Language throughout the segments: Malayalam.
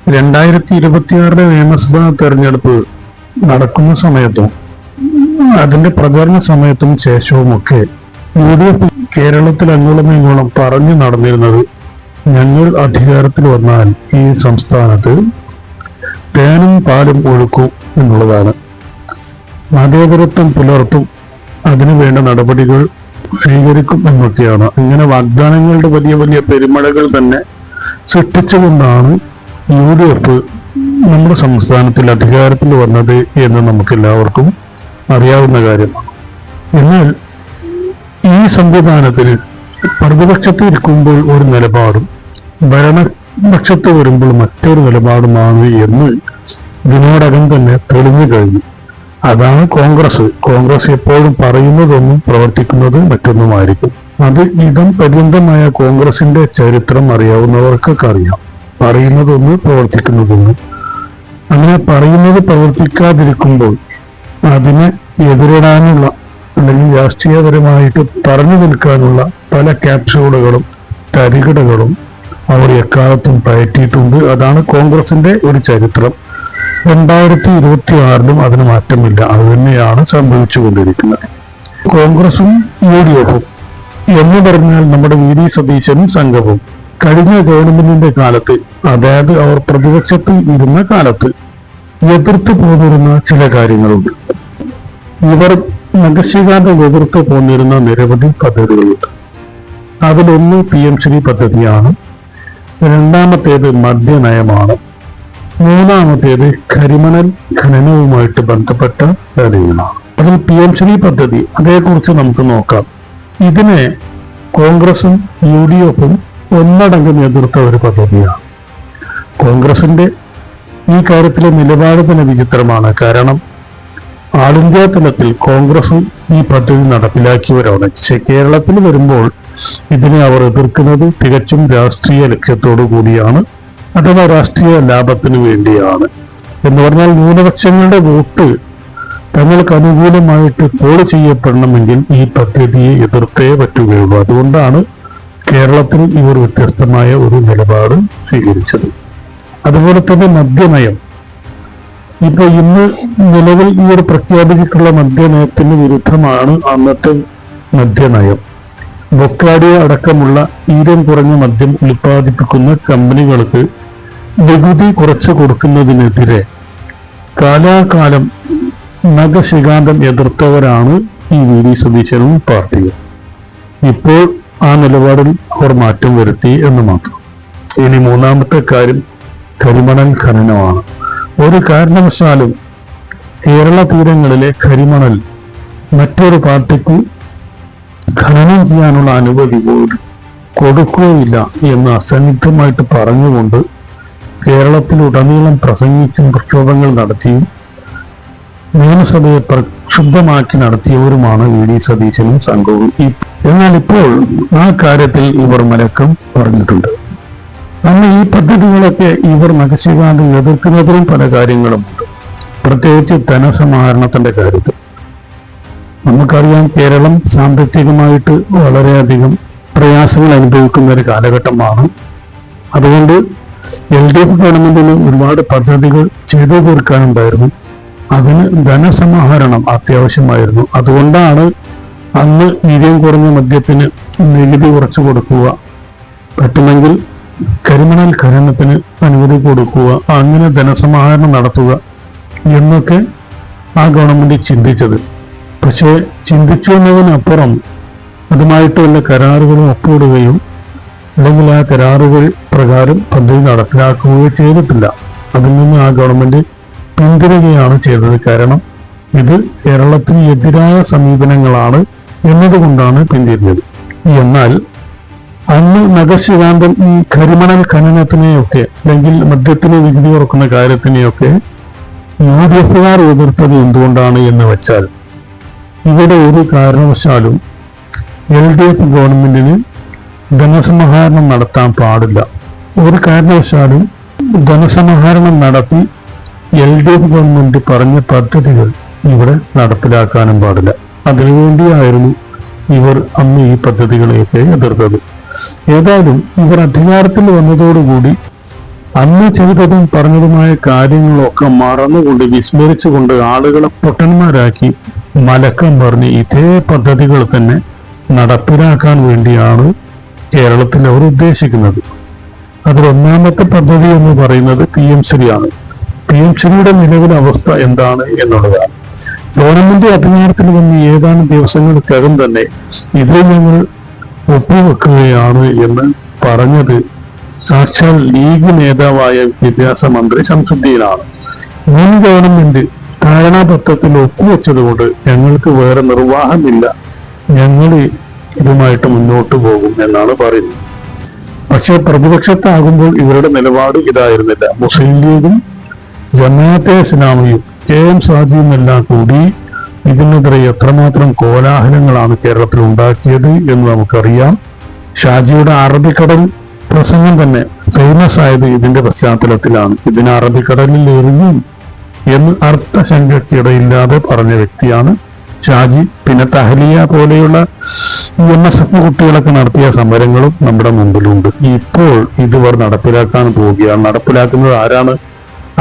2026 നിയമസഭാ തെരഞ്ഞെടുപ്പ് നടക്കുന്ന സമയത്തും അതിന്റെ പ്രചാരണ സമയത്തും ശേഷവുമൊക്കെ UDF കേരളത്തിൽ അങ്ങോളം ഇങ്ങോളം പറഞ്ഞു നടന്നിരുന്നത്, ഞങ്ങൾ അധികാരത്തിൽ വന്നാൽ ഈ സംസ്ഥാനത്ത് തേനും പാലും ഒഴുക്കും എന്നുള്ളതാണ്. മതേതരത്വം പുലർത്തും, അതിനു വേണ്ട നടപടികൾ സ്വീകരിക്കും എന്നൊക്കെയാണ്. ഇങ്ങനെ വാഗ്ദാനങ്ങളുടെ വലിയ വലിയ പെരുമഴകൾ തന്നെ സൃഷ്ടിച്ചുകൊണ്ടാണ് UDF നമ്മുടെ സംസ്ഥാനത്തിൽ അധികാരത്തിൽ വന്നത് എന്ന് നമുക്കെല്ലാവർക്കും അറിയാവുന്ന കാര്യമാണ്. എന്നാൽ ഈ സംവിധാനത്തിൽ പ്രതിപക്ഷത്ത് ഇരിക്കുമ്പോൾ ഒരു നിലപാടും ഭരണപക്ഷത്ത് വരുമ്പോൾ മറ്റൊരു നിലപാടുമാണ് എന്ന് ഇതിനോടകം തന്നെ തെളിഞ്ഞു കഴിഞ്ഞു. അതാണ് കോൺഗ്രസ് എപ്പോഴും പറയുന്നതൊന്നും പ്രവർത്തിക്കുന്നത് മറ്റൊന്നുമായിരിക്കും. അത് ഇതം പര്യന്തമായ കോൺഗ്രസിന്റെ ചരിത്രം അറിയാവുന്നവർക്കൊക്കെ അറിയാം. പറയുന്നതൊന്ന് പ്രവർത്തിക്കുന്നതൊന്ന്. അങ്ങനെ പറയുന്നത് പ്രവർത്തിക്കാതിരിക്കുമ്പോൾ അതിനെ എതിരിടാനുള്ള അല്ലെങ്കിൽ രാഷ്ട്രീയപരമായിട്ട് പറഞ്ഞു നിൽക്കാനുള്ള പല ക്യാപ്സ്യൂളുകളും തരികിടകളും അവർ എക്കാലത്തും പയറ്റിയിട്ടുണ്ട്. അതാണ് കോൺഗ്രസിന്റെ ഒരു ചരിത്രം. 2026 അതിന് മാറ്റമില്ല. അത് തന്നെയാണ് സംഭവിച്ചുകൊണ്ടിരിക്കുന്നത്. കോൺഗ്രസും UDF എന്ന് പറഞ്ഞാൽ നമ്മുടെ VD സതീശനും സംഘവും കഴിഞ്ഞ ഗവൺമെന്റിന്റെ കാലത്ത്, അതായത് അവർ പ്രതിപക്ഷത്ത് ഇരുന്ന കാലത്ത് എതിർത്ത് പോന്നിരുന്ന ചില കാര്യങ്ങളുണ്ട്. ഇവർ നഖശിഖാന്തം എതിർത്ത് പോന്നിരുന്ന നിരവധി പദ്ധതികളുണ്ട്. അതിലൊന്ന് PM ശ്രീ പദ്ധതിയാണ്. രണ്ടാമത്തേത് മദ്യനയമാണ്. മൂന്നാമത്തേത് കരിമണൽ ഖനനവുമായിട്ട് ബന്ധപ്പെട്ട കാര്യങ്ങളാണ്. അതിൽ PM ശ്രീ പദ്ധതി, അതേക്കുറിച്ച് നമുക്ക് നോക്കാം. ഇതിനെ കോൺഗ്രസും UDF ഒന്നടങ്കം എതിർത്ത ഒരു പദ്ധതിയാണ്. കോൺഗ്രസിന്റെ ഈ കാര്യത്തിലെ നിലപാട് തന്നെ വിചിത്രമാണ്. കാരണം ആൾ ഇന്ത്യ തലത്തിൽ കോൺഗ്രസ് ഈ പദ്ധതി നടപ്പിലാക്കിയവരാണ്. പക്ഷേ കേരളത്തിൽ വരുമ്പോൾ ഇതിനെ അവർ എതിർക്കുന്നത് തികച്ചും രാഷ്ട്രീയ ലക്ഷ്യത്തോടു കൂടിയാണ്, അഥവാ രാഷ്ട്രീയ ലാഭത്തിന് വേണ്ടിയാണ്. എന്ന് പറഞ്ഞാൽ ന്യൂനപക്ഷങ്ങളുടെ വോട്ട് തങ്ങൾക്ക് അനുകൂലമായിട്ട് പോൾ ചെയ്യപ്പെടണമെങ്കിൽ ഈ പദ്ധതിയെ എതിർത്തേ പറ്റുകയുള്ളൂ. അതുകൊണ്ടാണ് കേരളത്തിൽ ഇവർ വ്യത്യസ്തമായ ഒരു നിലപാട് സ്വീകരിച്ചത്. അതുപോലെ തന്നെ മദ്യനയം, ഇപ്പൊ ഇന്ന് നിലവിൽ ഇവർ പ്രഖ്യാപിച്ചിട്ടുള്ള മദ്യനയത്തിന് വിരുദ്ധമാണ് അന്നത്തെ മദ്യനയം. ബൊക്കാഡിയ അടക്കമുള്ള ഈരം കുറഞ്ഞ മദ്യം ഉൽപ്പാദിപ്പിക്കുന്ന കമ്പനികൾക്ക് നികുതി കുറച്ചു കൊടുക്കുന്നതിനെതിരെ കാലാകാലം നഖശിഖാന്തം എതിർത്തവരാണ് ഈ VD സതീശനും പാർട്ടിയും. ഇപ്പോൾ ആ നിലപാടിൽ അവർ മാറ്റം വരുത്തി എന്ന് മാത്രം. ഇനി മൂന്നാമത്തെ കാര്യം കരിമണൽ ഖനനമാണ്. ഒരു കാരണവശാലും കേരള തീരങ്ങളിലെ കരിമണൽ മറ്റൊരു പാർട്ടിക്ക് ഖനനം ചെയ്യാനുള്ള അനുമതി പോലും കൊടുക്കുകയില്ല എന്ന് അസന്നിഗ്ധമായിട്ട് പറഞ്ഞുകൊണ്ട് കേരളത്തിലുടനീളം പ്രസംഗിച്ചും പ്രക്ഷോഭങ്ങൾ നടത്തിയും നിയമസഭയെ പ്രക്ഷുബ്ധമാക്കി നടത്തിയവരുമാണ് VD സതീശനും സംഘവും. എന്നാൽ ഇപ്പോൾ ആ കാര്യത്തിൽ ഇവർ മലക്കം പറഞ്ഞിട്ടുണ്ട്. അന്ന് ഈ പദ്ധതികളൊക്കെ ഇവർ നഖശിഖാന്തം എതിർക്കുന്നതിനും പല കാര്യങ്ങളുമുണ്ട്. പ്രത്യേകിച്ച് ധനസമാഹരണത്തിന്റെ കാര്യത്തിൽ നമുക്കറിയാം, കേരളം സാമ്പത്തികമായിട്ട് വളരെയധികം പ്രയാസങ്ങൾ അനുഭവിക്കുന്ന ഒരു കാലഘട്ടമാണ്. അതുകൊണ്ട് LDF ഗവൺമെന്റിന് ഒരുപാട് പദ്ധതികൾ ചെയ്തു തീർക്കാനുണ്ടായിരുന്നു. അതിന് ധനസമാഹരണം അത്യാവശ്യമായിരുന്നു. അതുകൊണ്ടാണ് അന്ന് വീര്യം കുറഞ്ഞ മദ്യത്തിന് നികുതി കുറച്ചു കൊടുക്കുക, പറ്റുമെങ്കിൽ കരിമണൽ ഖനനത്തിന് അനുമതി കൊടുക്കുക, അങ്ങനെ ധനസമാഹരണം നടത്തുക എന്നൊക്കെ ആ ഗവൺമെന്റ് ചിന്തിച്ചത്. പക്ഷേ ചിന്തിച്ചു എന്നതിനപ്പുറം അതുമായിട്ട് വല്ല കരാറുകളും ഒപ്പിടുകയും അല്ലെങ്കിൽ ആ കരാറുകൾ പ്രകാരം പദ്ധതി നടപ്പിലാക്കുകയോ ചെയ്തിട്ടില്ല. അതിൽ നിന്ന് ആ ഗവൺമെന്റ് പിന്തിരുകയാണ് ചെയ്തത്. കാരണം ഇത് കേരളത്തിന് എതിരായ സമീപനങ്ങളാണ് എന്നതുകൊണ്ടാണ് പിന്തിരിഞ്ഞത്. എന്നാൽ അന്ന് നഖശിഖാന്തം ഈ കരിമണൽ ഖനനത്തിനെയൊക്കെ അല്ലെങ്കിൽ മദ്യത്തിന് നികുതി കുറക്കുന്ന കാര്യത്തിനെയൊക്കെ UDFകാർ എതിർത്തത് എന്തുകൊണ്ടാണ് എന്ന് വെച്ചാൽ, ഇവിടെ ഒരു കാരണവശാലും LDF ഗവൺമെന്റിന് ധനസമാഹരണം നടത്താൻ പാടില്ല. ഒരു കാരണവശാലും ധനസമാഹരണം നടത്തി LDF ഗവൺമെന്റ് പറഞ്ഞ പദ്ധതികൾ ഇവിടെ നടപ്പിലാക്കാനും പാടില്ല. അതിനുവേണ്ടിയായിരുന്നു ഇവർ അന്ന് ഈ പദ്ധതികളെയൊക്കെ എതിർത്തത്. ഏതായാലും ഇവർ അധികാരത്തിൽ വന്നതോടുകൂടി അന്ന് ചെയ്തതും പറഞ്ഞതുമായ കാര്യങ്ങളൊക്കെ മറന്നുകൊണ്ട് വിസ്മരിച്ചുകൊണ്ട് ആളുകളെ പൊട്ടന്മാരാക്കി മലക്കം പറഞ്ഞ് ഇതേ പദ്ധതികൾ തന്നെ നടപ്പിലാക്കാൻ വേണ്ടിയാണ് കേരളത്തിൽ അവർ ഉദ്ദേശിക്കുന്നത്. അതിലൊന്നാമത്തെ പദ്ധതി എന്ന് പറയുന്നത് PMശ്രീ ആണ്. PMശ്രീയുടെ നിലവിലെ അവസ്ഥ എന്താണ് എന്നുള്ളതാണ്. ഗവൺമെന്റ് അധികാരത്തിൽ വന്ന് ഏതാനും ദിവസങ്ങൾക്കകം തന്നെ ഇതിൽ ഞങ്ങൾ ഒപ്പുവെക്കുകയാണ് എന്ന് പറഞ്ഞത് സാക്ഷാൽ ലീഗ് നേതാവായ വിദ്യാഭ്യാസ മന്ത്രി ശംസുദ്ദീനാണ്. മുൻ ഗവൺമെന്റ് ധാരണാപത്രത്തിൽ ഒപ്പുവെച്ചതുകൊണ്ട് ഞങ്ങൾക്ക് വേറെ നിർവാഹമില്ല, ഞങ്ങൾ ഇതുമായിട്ട് മുന്നോട്ട് പോകും എന്നാണ് പറയുന്നത്. പക്ഷെ പ്രതിപക്ഷത്താകുമ്പോൾ ഇവരുടെ നിലപാട് ഇതായിരുന്നില്ല. മുസ്ലിം ലീഗും ജമാഅത്തെ ഇസ്ലാമിയും KM ഷാജിയും എല്ലാം കൂടി ഇതിനെതിരെ എത്രമാത്രം കോലാഹലങ്ങളാണ് കേരളത്തിൽ ഉണ്ടാക്കിയത് എന്ന് നമുക്കറിയാം. ഷാജിയുടെ അറബിക്കടൽ പ്രസംഗം തന്നെ ഫേമസ് ആയത് ഇതിന്റെ പശ്ചാത്തലത്തിലാണ്. ഇതിന് അറബിക്കടലിൽ എറിഞ്ഞും എന്ന് അർത്ഥശങ്കയ്ക്കിടയില്ലാതെ പറഞ്ഞ വ്യക്തിയാണ് ഷാജി. പിന്നെ തഹലിയ പോലെയുള്ള MSF കുട്ടികളൊക്കെ നടത്തിയ സമരങ്ങളും നമ്മുടെ മുമ്പിലുണ്ട്. ഇപ്പോൾ ഇതുവർ നടപ്പിലാക്കാൻ പോവുകയാണ്. നടപ്പിലാക്കുന്നത് ആരാണ്?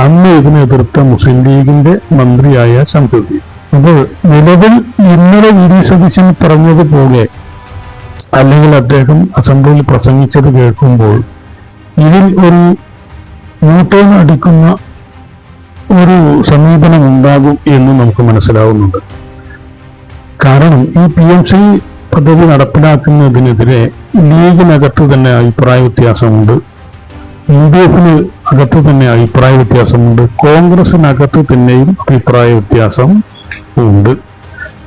അന്ന് ഇതിനെ എതിർത്ത മുസ്ലിം ലീഗിന്റെ മന്ത്രിയായ ശംസുദ്ദീൻ. അപ്പോൾ നിലവിൽ ഇന്നലെ VD സതീശൻ പറഞ്ഞതുപോലെ അല്ലെങ്കിൽ അദ്ദേഹം അസംബ്ലിയിൽ പ്രസംഗിച്ചത് കേൾക്കുമ്പോൾ ഇതിൽ ഒരു ന്യൂട്ടൺ അടിക്കുന്ന ഒരു സമീപനം ഉണ്ടാകും എന്ന് നമുക്ക് മനസ്സിലാവുന്നുണ്ട്. കാരണം ഈ PMശ്രീ പദ്ധതി നടപ്പിലാക്കുന്നതിനെതിരെ ലീഗിനകത്ത് തന്നെ അഭിപ്രായ വ്യത്യാസമുണ്ട്, UDF അകത്ത് തന്നെ അഭിപ്രായ വ്യത്യാസമുണ്ട്, കോൺഗ്രസിനകത്ത് തന്നെയും അഭിപ്രായ വ്യത്യാസം ഉണ്ട്.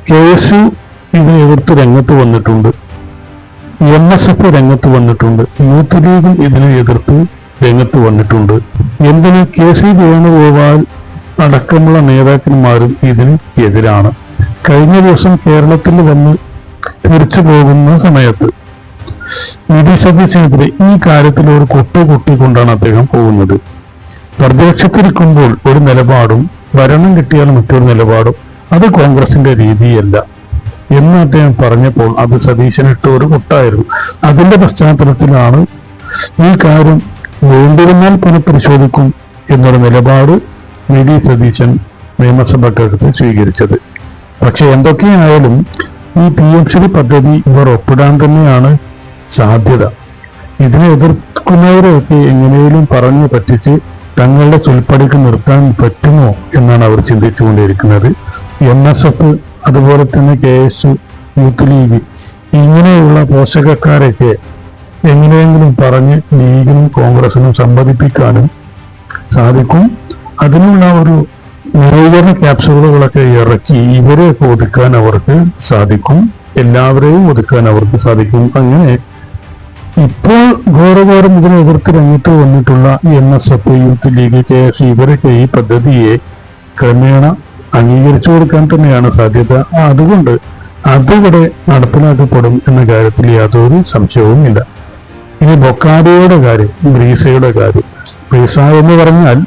KSU ഇതിനെ എതിർത്ത് രംഗത്ത് വന്നിട്ടുണ്ട്, MSF രംഗത്ത് വന്നിട്ടുണ്ട്, യൂത്ത് ലീഗും ഇതിനെ എതിർത്ത് രംഗത്ത് വന്നിട്ടുണ്ട്. എന്തിന് KC വേണുഗോപാൽ അടക്കമുള്ള നേതാക്കന്മാരും ഇതിന് എതിരാണ്. കഴിഞ്ഞ ദിവസം കേരളത്തിൽ വന്ന് തിരിച്ചു പോകുന്ന സമയത്ത് VD സതീശനെതിരെ ഈ കാര്യത്തിൽ ഒരു കൊട്ടിക്കൊണ്ടാണ് അദ്ദേഹം പോകുന്നത്. പ്രതിപക്ഷത്തിരിക്കുമ്പോൾ ഒരു നിലപാടും ഭരണം കിട്ടിയാൽ മറ്റൊരു നിലപാടും അത് കോൺഗ്രസിന്റെ രീതിയല്ല എന്ന് അദ്ദേഹം പറഞ്ഞപ്പോൾ അത് സതീശനിട്ട് ഒരു കൊട്ടായിരുന്നു. അതിന്റെ പശ്ചാത്തലത്തിലാണ് ഈ കാര്യം വേണ്ടിവന്നാൽ പുനഃപരിശോധിക്കും എന്നൊരു നിലപാട് VD സതീശൻ നിയമസഭക്കകത്ത് സ്വീകരിച്ചത്. പക്ഷെ എന്തൊക്കെയായാലും ഈ PMശ്രീ പദ്ധതി ഇവർ ഒപ്പിടാൻ തന്നെയാണ് സാധ്യത. ഇതിനെ എതിർക്കുന്നവരെയൊക്കെ എങ്ങനെയും പറഞ്ഞു പറ്റിച്ച് തങ്ങളുടെ ചൊൽപ്പടിക്ക് നിർത്താൻ പറ്റുമോ എന്നാണ് അവർ ചിന്തിച്ചുകൊണ്ടിരിക്കുന്നത്. MSF അതുപോലെ തന്നെ KSU, യൂത്ത് ലീഗ് ഇങ്ങനെയുള്ള പോഷകക്കാരൊക്കെ എങ്ങനെയെങ്കിലും പറഞ്ഞ് ലീഗിനും കോൺഗ്രസിനും സമ്മതിപ്പിക്കാനും സാധിക്കും. അതിനുള്ള ഒരു നവീകരണ ക്യാപ്സൂളുകളൊക്കെ ഇറക്കി ഇവരെയൊക്കെ ഒതുക്കാൻ അവർക്ക് സാധിക്കും, എല്ലാവരെയും ഒതുക്കാൻ അവർക്ക് സാധിക്കും. അങ്ങനെ ഇപ്പോൾ ഘോരഘോരം ഇതിനെ എതിർത്ത് രംഗത്ത് വന്നിട്ടുള്ള MSF, യൂത്ത് ലീഗ്, KSU ഇവരൊക്കെ ഈ പദ്ധതിയെ ക്രമേണ അംഗീകരിച്ചു കൊടുക്കാൻ തന്നെയാണ് സാധ്യത. അതുകൊണ്ട് അതിവിടെ നടപ്പിലാക്കപ്പെടും എന്ന കാര്യത്തിൽ യാതൊരു സംശയവുമില്ല. ഇനി ബൊക്കാഡിയയുടെ കാര്യം, ബ്രീസയുടെ കാര്യം. ബ്രീസ എന്ന് പറഞ്ഞാൽ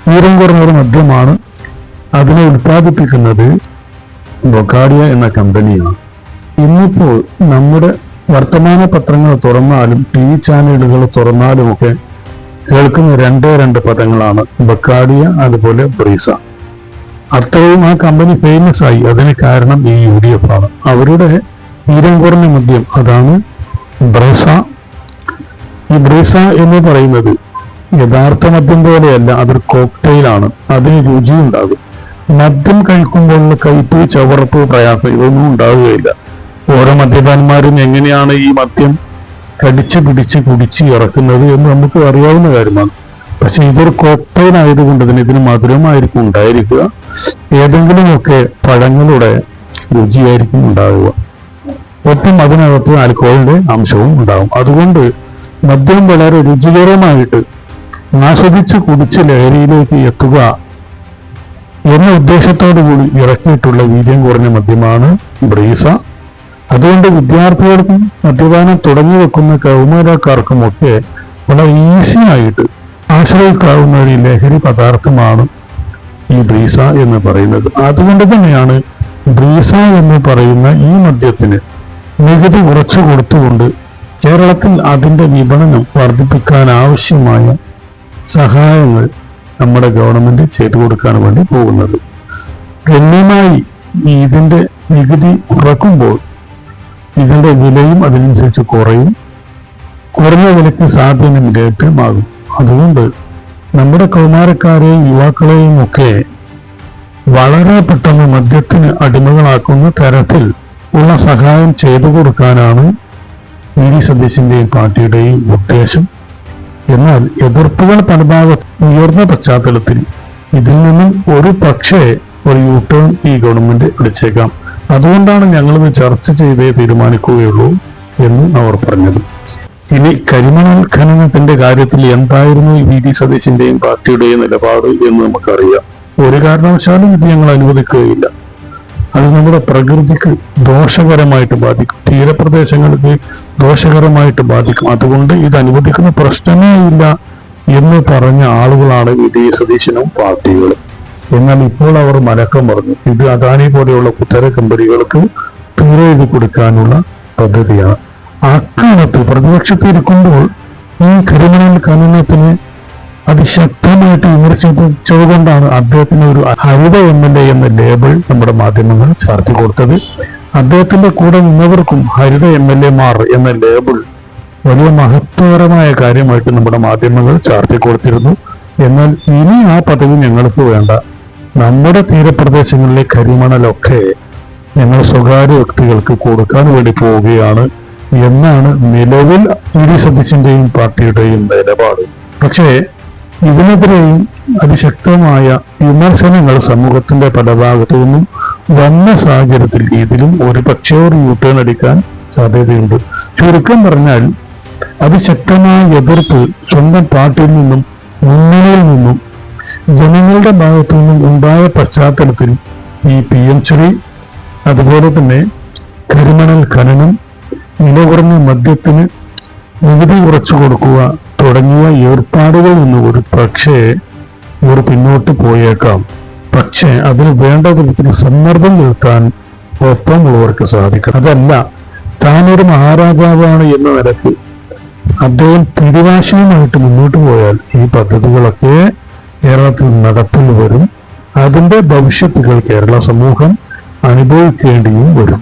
വീര്യം കുറഞ്ഞ ഒരു മദ്യമാണ്. അതിനെ ഉൽപ്പാദിപ്പിക്കുന്നത് ബൊക്കാഡിയ എന്ന കമ്പനിയാണ്. ഇന്നിപ്പോൾ നമ്മുടെ വർത്തമാന പത്രങ്ങൾ തുറന്നാലും TV ചാനലുകൾ തുറന്നാലുമൊക്കെ കേൾക്കുന്ന രണ്ട് പദങ്ങളാണ് ബൊക്കാഡിയ, അതുപോലെ ബ്രീസ. അത്രയും ആ കമ്പനി ഫേമസ് ആയി. അതിന് കാരണം ഈ UDF ആണ്. അവരുടെ വീര്യം കുറഞ്ഞ മദ്യം അതാണ് ബ്രീസ. ഈ ബ്രീസ എന്ന് പറയുന്നത് യഥാർത്ഥ മദ്യം പോലെയല്ല, അതൊരു കോക്ടെയിലാണ്. അതിന് രുചിയുണ്ടാകും. മദ്യം കഴിക്കുമ്പോഴുള്ള കയ്പ്, ചവർപ്പ്, പ്രയാസം ഇതൊന്നും ഉണ്ടാവുകയില്ല. ഓരോ മദ്യപാന്മാരും എങ്ങനെയാണ് ഈ മദ്യം കടിച്ചു പിടിച്ച് കുടിച്ച് ഇറക്കുന്നത് എന്ന് നമുക്ക് അറിയാവുന്ന കാര്യമാണ്. പക്ഷെ ഇതൊരു കോക്ടെയിൽ ആയതുകൊണ്ട് തന്നെ ഇതിന് മധുരമായിരിക്കും ഉണ്ടായിരിക്കുക, ഏതെങ്കിലുമൊക്കെ പഴങ്ങളുടെ രുചിയായിരിക്കും ഉണ്ടാവുക, ഒപ്പം അതിനകത്ത് ആൽക്കഹോളിന്റെ അംശവും ഉണ്ടാവും. അതുകൊണ്ട് മദ്യം വളരെ രുചികരമായിട്ട് ആസ്വദിച്ച് കുടിച്ച് ലഹരിയിലേക്ക് എത്തുക എന്ന ഉദ്ദേശത്തോടു കൂടി ഇറക്കിയിട്ടുള്ള വീര്യം കുറഞ്ഞ മദ്യമാണ് ബ്രീസ. അതുകൊണ്ട് വിദ്യാർത്ഥികൾക്കും മദ്യപാനം തുടങ്ങി വെക്കുന്ന കൗമാരക്കാർക്കുമൊക്കെ വളരെ ഈസി ആയിട്ട് ആശ്രയിക്കാവുന്ന ഒരു ലഹരി പദാർത്ഥമാണ് ഈ ബ്രീസ എന്ന് പറയുന്നത്. അതുകൊണ്ട് തന്നെയാണ് ബ്രീസ എന്ന് പറയുന്ന ഈ മദ്യത്തിന് നികുതി കുറച്ചു കൊടുത്തുകൊണ്ട് കേരളത്തിൽ അതിന്റെ വിപണനം വർദ്ധിപ്പിക്കാൻ ആവശ്യമായ സഹായങ്ങൾ നമ്മുടെ ഗവൺമെന്റ് ചെയ്തു കൊടുക്കാൻ വേണ്ടി പോകുന്നത്. ഗണ്യമായി ഇതിന്റെ നികുതി കുറക്കുമ്പോൾ ഇതിന്റെ വിലയും അതിനനുസരിച്ച് കുറയും. കുറഞ്ഞ വിലയ്ക്ക് സാധനം ലഭ്യമാകും. അതുകൊണ്ട് നമ്മുടെ കൗമാരക്കാരെയും യുവാക്കളെയും ഒക്കെ വളരെ പെട്ടെന്ന് മദ്യത്തിന് അടിമകളാക്കുന്ന തരത്തിൽ ഉള്ള സഹായം ചെയ്തു കൊടുക്കാനാണ് വി ഡി സതീശന്റെയും പാർട്ടിയുടെയും ഉദ്ദേശം. എന്നാൽ എതിർപ്പുകൾ പല ഭാഗത്ത് ഉയർന്ന പശ്ചാത്തലത്തിൽ ഇതിൽ നിന്നും ഒരു പക്ഷേ ഒരു യു ടേൺ ഈ ഗവൺമെന്റ് എടുത്തേക്കാം. അതുകൊണ്ടാണ് ഞങ്ങളിത് ചർച്ച ചെയ്തേ തീരുമാനിക്കുകയുള്ളൂ എന്ന് അവർ പറഞ്ഞത്. ഇനി കരിമണൽ ഖനനത്തിന്റെ കാര്യത്തിൽ എന്തായിരുന്നു വി ഡി സതീശന്റെയും പാർട്ടിയുടെയും നിലപാട് എന്ന് നമുക്കറിയാം. ഒരു കാരണവശാലും ഇത് ഞങ്ങൾ അനുവദിക്കുകയില്ല. അത് നമ്മുടെ പ്രകൃതിക്ക് ദോഷകരമായിട്ട് ബാധിക്കും, തീരപ്രദേശങ്ങൾക്ക് ദോഷകരമായിട്ട് ബാധിക്കും. അതുകൊണ്ട് ഇത് അനുവദിക്കുന്ന പ്രശ്നമേ ഇല്ല എന്ന് പറഞ്ഞ ആളുകളാണ് വി ഡി സതീശനും പാർട്ടികളും. എന്നാൽ ഇപ്പോൾ അവർ മലക്കം പറഞ്ഞു. ഇത് അദാനി പോലെയുള്ള കുത്തര കമ്പനികൾക്ക് തീരെ എഴുതി കൊടുക്കാനുള്ള പദ്ധതിയാണ്. അക്കാലത്ത് പ്രതിപക്ഷത്തിരിക്കുമ്പോൾ ഈ കരിമണൽ ഖനനത്തിന് അതിശക്തമായിട്ട് വിമർശിച്ചതുകൊണ്ടാണ് അദ്ദേഹത്തിന് ഒരു ഹരിത MLA എന്ന ലേബിൾ നമ്മുടെ മാധ്യമങ്ങൾ ചാർത്തി കൊടുത്തത്. അദ്ദേഹത്തിന്റെ കൂടെ നിന്നവർക്കും ഹരിത MLA എന്ന ലേബിൾ വലിയ മഹത്വകരമായ കാര്യമായിട്ട് നമ്മുടെ മാധ്യമങ്ങൾ ചാർത്തി കൊടുത്തിരുന്നു. എന്നാൽ ഇനി ആ പദവി ഞങ്ങൾക്ക് വേണ്ട. നമ്മുടെ തീരപ്രദേശങ്ങളിലെ കരിമണലൊക്കെ ഞങ്ങൾ സ്വകാര്യ വ്യക്തികൾക്ക് കൊടുക്കാൻ വേണ്ടി പോവുകയാണ് എന്നാണ് നിലവിൽ വി ഡി സതീശന്റെയും പാർട്ടിയുടെയും നിലപാട്. പക്ഷേ ഇതിനെതിരെയും അതിശക്തമായ വിമർശനങ്ങൾ സമൂഹത്തിന്റെ പല ഭാഗത്തു നിന്നും വന്ന സാഹചര്യത്തിൽ ഇതിലും ഒരു പക്ഷേ ഒരു യൂട്ടേൺ അടിക്കാൻ സാധ്യതയുണ്ട്. ചുരുക്കം പറഞ്ഞാൽ അതിശക്തമായ എതിർപ്പ് സ്വന്തം പാർട്ടിയിൽ നിന്നും മുന്നണിയിൽ നിന്നും ജനങ്ങളുടെ ഭാഗത്തു നിന്നും ഉണ്ടായ പശ്ചാത്തലത്തിൽ ഈ PMശ്രീ, അതുപോലെ തന്നെ കരിമണൽ ഖനനം, വില കുറഞ്ഞ മദ്യത്തിന് നികുതി കുറച്ചു കൊടുക്കുക തുടങ്ങിയ ഏർപ്പാടുകളിൽ നിന്ന് ഒരു പക്ഷേ ഇവർ പിന്നോട്ട് പോയേക്കാം. പക്ഷേ അതിന് വേണ്ട വിധത്തിൽ സമ്മർദ്ദം ചെലുത്താൻ ഒപ്പമുള്ളവർക്ക് സാധിക്കും. അതല്ല, താനൊരു മഹാരാജാവാണ് എന്ന നിലക്ക് അദ്ദേഹം പിടിവാശിയുമായിട്ട് മുന്നോട്ട് പോയാൽ ഈ പദ്ധതികളൊക്കെ കേരളത്തിൽ നടപ്പിൽ വരും. അതിന്റെ ഭവിഷ്യത്തുകൾ കേരള സമൂഹം അനുഭവിക്കേണ്ടിയും വരും.